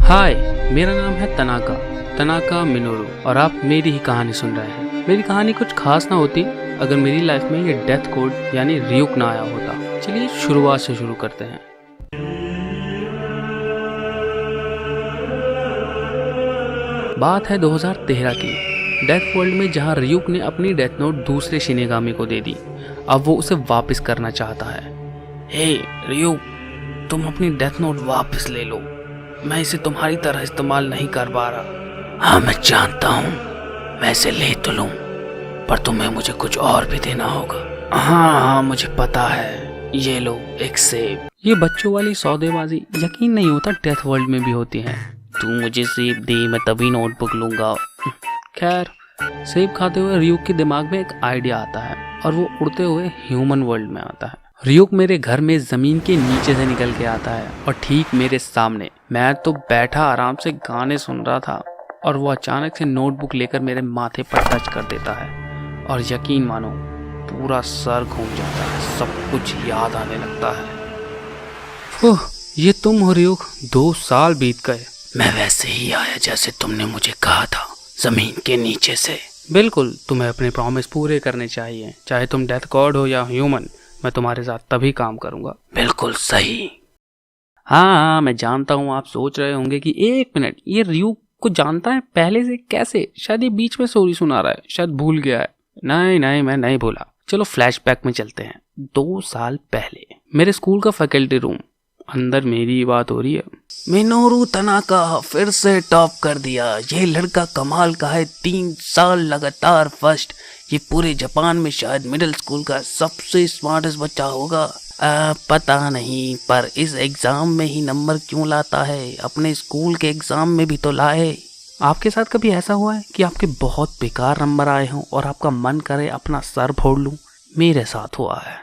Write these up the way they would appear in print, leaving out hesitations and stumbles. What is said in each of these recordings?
हाय, मेरा नाम है तनाका मिनोरू और आप मेरी ही कहानी सुन रहे हैं। मेरी कहानी कुछ खास ना होती अगर मेरी लाइफ में ये डेथ कोड यानी रियुक ना आया होता। चलिए शुरुआत से शुरू करते हैं। बात है 2013 की, डेथ वर्ल्ड में, जहां रियुक ने अपनी डेथ नोट दूसरे शिनेगामी को दे दी। अब वो उसे वापस करना चाहता है। हे रियुक, तुम अपनी डेथ नोट वापस ले लो, मैं इसे तुम्हारी तरह इस्तेमाल नहीं कर पा रहा। हाँ, मैं जानता हूँ, मैं इसे ले तो लूँ, पर तुम्हें मुझे कुछ और भी देना होगा। हाँ, मुझे पता है, ये लो एक सेब। ये बच्चों वाली सौदेबाजी यकीन नहीं होता डेथ वर्ल्ड में भी होती है। तू मुझे सेब दे, मैं तभी नोटबुक लूंगा। खैर, सेब खाते हुए रियुक के दिमाग में एक आइडिया आता है और वो उड़ते हुए ह्यूमन वर्ल्ड में आता है। रियुक मेरे घर में जमीन के नीचे से निकल के आता है और ठीक मेरे सामने। मैं तो बैठा आराम से गाने सुन रहा था और वो अचानक से नोटबुक लेकर मेरे माथे पर टच कर देता है और यकीन मानो पूरा सर घूम जाता है, सब कुछ याद आने लगता है। ओह, ये तुम हो रियुक, 2 साल बीत गए। मैं वैसे ही आया जैसे तुमने मुझे कहा था, जमीन के नीचे से। बिल्कुल, तुम्हें अपने प्रॉमिस पूरे करने चाहिए, चाहे तुम डेथ गॉड हो या ह्यूमन। मैं तुम्हारे साथ तभी काम करूंगा। बिल्कुल सही। हाँ, मैं जानता हूँ आप सोच रहे होंगे कि 1 मिनट, ये रियुक को जानता है पहले से कैसे? शायद ये बीच में स्टोरी सुना रहा है, शायद भूल गया है। नहीं, मैं नहीं भूला। चलो फ्लैशबैक में चलते हैं। 2 साल पहले मेरे स्कूल का फैकल्टी रूम, अंदर मेरी बात हो रही है। मिनोरू तनाका फिर से टॉप कर दिया, ये लड़का कमाल का है, 3 साल लगातार फर्स्ट। ये पूरे जापान में शायद मिडिल स्कूल का सबसे स्मार्टेस्ट बच्चा होगा। पता नहीं, पर इस एग्जाम में ही नंबर क्यों लाता है? अपने स्कूल के एग्जाम में भी तो लाए। आपके साथ कभी ऐसा हुआ है कि आपके बहुत बेकार नंबर आए हों और आपका मन करे अपना सर फोड़ लूं? मेरे साथ हुआ है।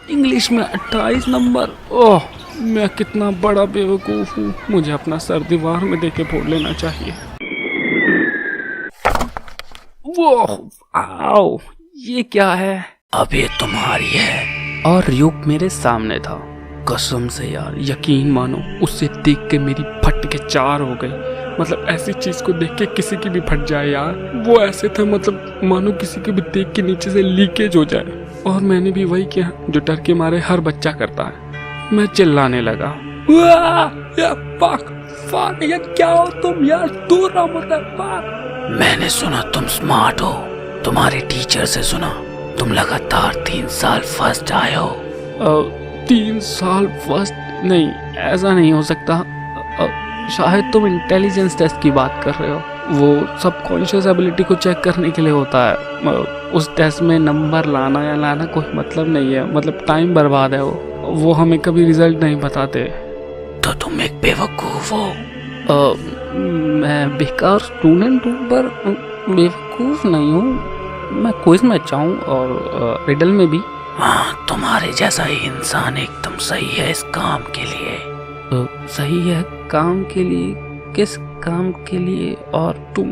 इंग्लिश में 28 नंबर। ओह, मैं कितना बड़ा बेवकूफ हूँ, मुझे अपना सर दीवार में देके फोड़ लेना चाहिए। वो आओ, ये क्या है? अब ये तुम्हारी है। और रियुक मेरे सामने था। कसम से यार, यकीन मानो, उससे देख के मेरी फट के 4 हो गई। मतलब ऐसी चीज को देख के किसी की भी फट जाए यार। वो ऐसे था, मतलब मानो किसी के भी देख के नीचे से लीकेज हो जाए। और मैंने भी वही किया जो डर के मारे हर बच्चा करता है। मैं चिल्लाने लगा, यार क्या हो तुम यार, दूर रहो मुझसे। मैंने सुना तुम स्मार्ट हो, तुम्हारे टीचर से सुना, तुम लगातार 3 साल फर्स्ट आए हो। 3 साल फर्स्ट? नहीं, ऐसा नहीं हो सकता। शायद तुम इंटेलिजेंस टेस्ट की बात कर रहे हो। वो सबकॉन्शियस एबिलिटी को चेक करने के लिए होता है। उस टेस्ट में नंबर लाना या लाना कोई मतलब नहीं है, मतलब टाइम बर्बाद है। वो हमें कभी रिजल्ट नहीं बताते। तो तुम एक बेवकूफ हो। मैं बेकार स्टूडेंट हूँ, पर बेवकूफ नहीं हूँ। मैं क्विज में अच्छा हूँ और रिडल में भी। हाँ, तुम्हारे जैसा ही इंसान एकदम सही है इस काम के लिए। सही है काम के लिए? किस काम के लिए? और तुम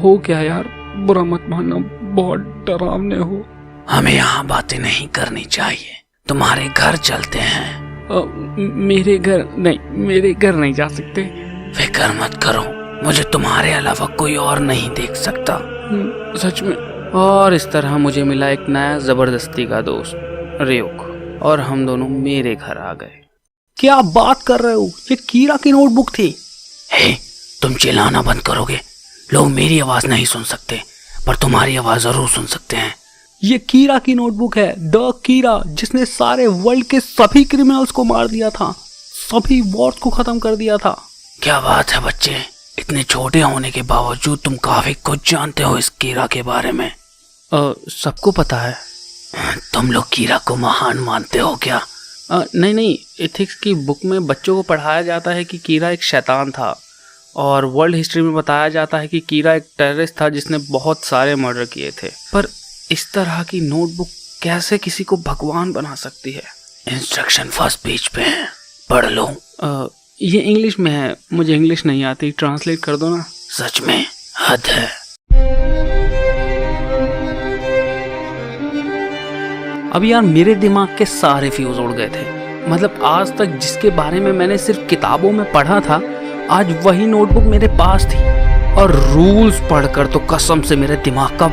हो क्या यार? बुरा मत मानना, बहुत डरावने हो। हमें यहाँ बातें नहीं करनी चाहिए, तुम्हारे घर चलते हैं। मेरे घर नहीं, मेरे घर नहीं जा सकते। फिक्र मत करो, मुझे तुम्हारे अलावा कोई और नहीं देख सकता। सच में? और इस तरह मुझे मिला एक नया जबरदस्ती का दोस्त, रियुक, और हम दोनों मेरे घर आ गए। क्या आप बात कर रहे हो? ये कीरा की नोटबुक थी। हे, तुम चिल्लाना बंद करोगे? लोग मेरी आवाज नहीं सुन सकते, पर तुम्हारी आवाज जरूर सुन सकते हैं। ये कीरा की नोटबुक है, द कीरा, जिसने सारे वर्ल्ड के सभी क्रिमिनल्स को मार दिया था, सभी वॉर्स को खत्म कर दिया था। क्या बात है बच्चे, इतने छोटे होने के बावजूद तुम काफी कुछ जानते हो इस कीरा के बारे में। सबको पता है। तुम लोग कीरा को महान मानते हो क्या? नहीं, एथिक्स की बुक में बच्चों को पढ़ाया जाता है कि कीरा एक शैतान था, और वर्ल्ड हिस्ट्री में बताया जाता है कि कीरा एक टेररिस्ट था जिसने बहुत सारे मर्डर किए थे। पर इस तरह की नोटबुक कैसे किसी को भगवान बना सकती है? इंस्ट्रक्शन फर्स्ट पेज पे है, पढ़ लो। ये इंग्लिश में है, मुझे इंग्लिश नहीं आती, ट्रांसलेट कर दो ना। सच में हद है। अब यार मेरे दिमाग के सारे फ्यूज उड़ गए थे। मतलब आज तक जिसके बारे में मैंने सिर्फ किताबों में पढ़ा था, आज वही नोटबुक मेरे पास थी और रूल्स पढ़कर तो कसम से मेरे दिमाग का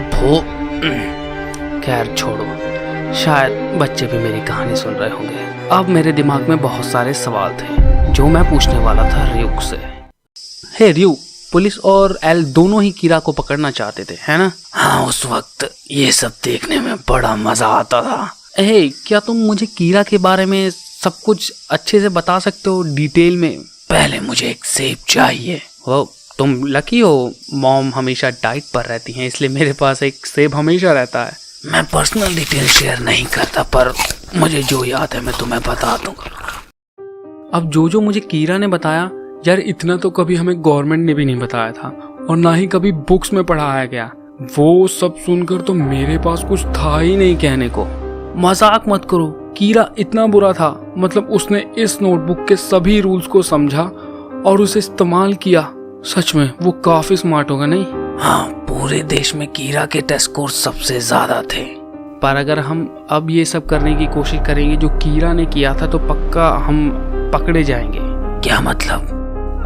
खैर छोड़ो, शायद बच्चे भी मेरी कहानी सुन रहे होंगे। अब मेरे दिमाग में बहुत सारे सवाल थे जो मैं पूछने वाला था रियुक से। हे रियु, पुलिस और एल दोनों ही कीरा को पकड़ना चाहते थे, है ना? हाँ, उस वक्त ये सब देखने में बड़ा मजा आता था। हे, क्या तुम मुझे कीरा के बारे में सब कुछ अच्छे से बता सकते हो डिटेल में? पहले मुझे एक सेब चाहिए। वो तुम लकी हो, मॉम हमेशा डाइट पर रहती हैं, इसलिए मेरे पास एक सेब हमेशा रहता है। मैं पर्सनल डिटेल शेयर नहीं करता, पर मुझे जो याद है मैं तुम्हें बता दूंगा। अब जो मुझे कीरा ने बताया, यार इतना तो कभी हमें गवर्नमेंट ने भी नहीं बताया था और ना ही कभी बुक्स में पढ़ाया गया। वो सब सुनकर तो मेरे पास कुछ था ही नहीं कहने को। मजाक मत करो, कीरा इतना बुरा था, मतलब उसने इस नोटबुक के सभी रूल्स को समझा और उसे इस्तेमाल किया। सच में वो काफी स्मार्ट होगा, नहीं? हाँ, पूरे देश में कीरा के टेस्ट स्कोर सबसे ज्यादा थे। पर अगर हम अब ये सब करने की कोशिश करेंगे जो कीरा ने किया था तो पक्का हम पकड़े जाएंगे। क्या मतलब?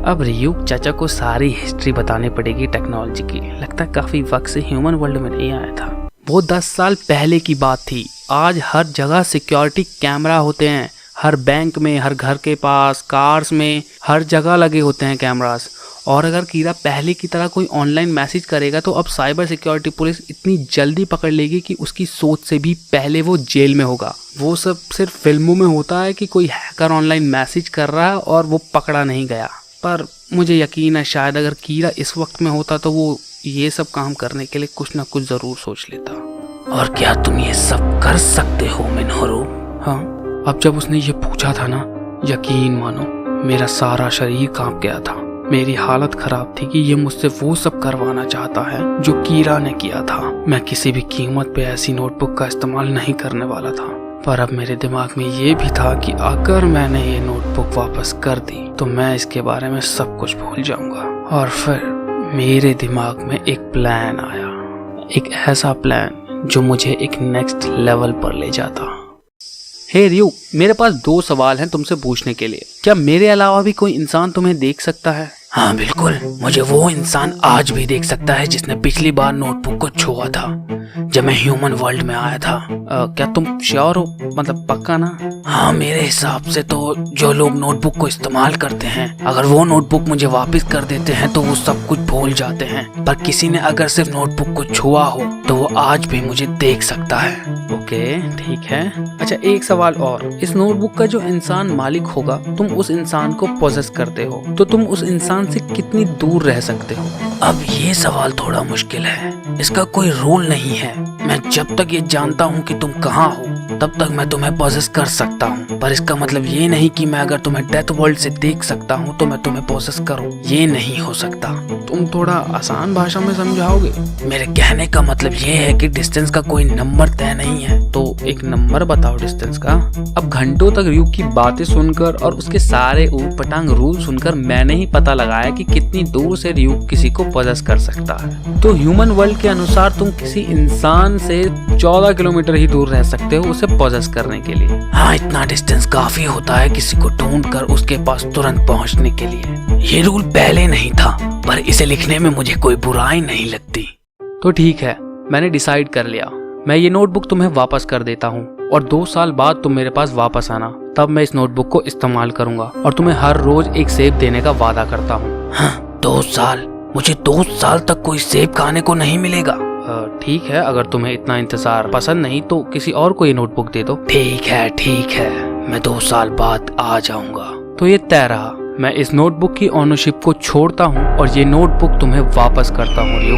अब रियुक चाचा को सारी हिस्ट्री बतानी पड़ेगी टेक्नोलॉजी की। लगता है काफी वक्त से ह्यूमन वर्ल्ड में नहीं आया था। वो 10 साल पहले की बात थी। आज हर जगह सिक्योरिटी कैमरा होते हैं, हर बैंक में, हर घर के पास, कार्स में, हर जगह लगे होते हैं कैमरास। और अगर कीरा पहले की तरह कोई ऑनलाइन मैसेज करेगा तो अब साइबर सिक्योरिटी पुलिस इतनी जल्दी पकड़ लेगी कि उसकी सोच से भी पहले वो जेल में होगा। वो सब सिर्फ फिल्मों में होता है कि कोई हैकर ऑनलाइन मैसेज कर रहा है और वो पकड़ा नहीं गया। पर मुझे यकीन है शायद अगर कीरा इस वक्त में होता तो वो ये सब काम करने के लिए कुछ ना कुछ जरूर सोच लेता। और क्या तुम ये सब कर सकते हो मिनोरू? हाँ, अब जब उसने ये पूछा था ना, यकीन मानो मेरा सारा शरीर कांप गया था। मेरी हालत खराब थी कि ये मुझसे वो सब करवाना चाहता है जो कीरा ने किया था। मैं किसी भी कीमत पे ऐसी नोटबुक का इस्तेमाल नहीं करने वाला था। पर अब मेरे दिमाग में ये भी था कि अगर मैंने ये नोटबुक वापस कर दी तो मैं इसके बारे में सब कुछ भूल जाऊंगा। और फिर मेरे दिमाग में एक प्लान आया, एक ऐसा प्लान जो मुझे एक नेक्स्ट लेवल पर ले जाता। हे रियु, मेरे पास 2 सवाल हैं तुमसे पूछने के लिए। क्या मेरे अलावा भी कोई इंसान तुम्हें देख सकता है? हाँ बिल्कुल, मुझे वो इंसान आज भी देख सकता है जिसने पिछली बार नोटबुक को छुआ था जब मैं ह्यूमन वर्ल्ड में आया था। क्या तुम श्योर हो, मतलब पक्का ना? हाँ, मेरे हिसाब से तो जो लोग नोटबुक को इस्तेमाल करते हैं, अगर वो नोटबुक मुझे वापस कर देते हैं तो वो सब कुछ भूल जाते हैं। पर किसी ने अगर सिर्फ नोटबुक को छुआ हो तो वो आज भी मुझे देख सकता है। ओके, ठीक है। अच्छा, एक सवाल और। इस नोटबुक का जो इंसान मालिक होगा, तुम उस इंसान को पोजेस करते हो तो तुम उस इंसान से कितनी दूर रह सकते हो? अब ये सवाल थोड़ा मुश्किल है। इसका कोई रूल नहीं है। मैं जब तक ये जानता हूँ कि तुम कहाँ हो तब तक मैं तुम्हें पोजेस कर सकता हूँ। पर इसका मतलब ये नहीं कि मैं अगर तुम्हें डेथ वर्ल्ड से देख सकता हूँ तो मैं तुम्हें पोजेस करूँ। ये नहीं हो सकता। तुम थोड़ा आसान भाषा में समझाओगे? मेरे कहने का मतलब ये है कि डिस्टेंस का कोई नंबर तय नहीं है। तो एक नंबर बताओ डिस्टेंस का। अब घंटों तक रियु की बातें सुनकर और उसके सारे ऊट पटांग रूल सुनकर मैंने ही पता लगाया कि कितनी दूर से रियु किसी को पोजेस कर सकता है। तो ह्यूमन वर्ल्ड के अनुसार तुम किसी इंसान से 14 किलोमीटर ही दूर रह सकते हो उसे पोजेस करने के लिए। हाँ, इतना डिस्टेंस काफी होता है किसी को ढूंढकर उसके पास तुरंत पहुंचने के लिए। ये रूल पहले नहीं था, पर इसे लिखने में मुझे कोई बुराई नहीं लगती। तो ठीक है, मैंने डिसाइड कर लिया। मैं ये नोटबुक तुम्हें वापस कर देता हूँ और 2 साल बाद तुम मेरे पास वापस आना, तब मैं इस नोटबुक को इस्तेमाल करूंगा और तुम्हें हर रोज एक सेब देने का वादा करता हूँ। हाँ, 2 साल? मुझे 2 साल तक कोई सेब खाने को नहीं मिलेगा। ठीक है, अगर तुम्हें इतना इंतजार पसंद नहीं तो किसी और को ये नोटबुक दे दो। ठीक है, मैं 2 साल बाद आ जाऊंगा। तो ये तय रहा, मैं इस नोटबुक की ओनरशिप को छोड़ता हूँ और ये नोटबुक तुम्हें वापस करता हूँ रियु।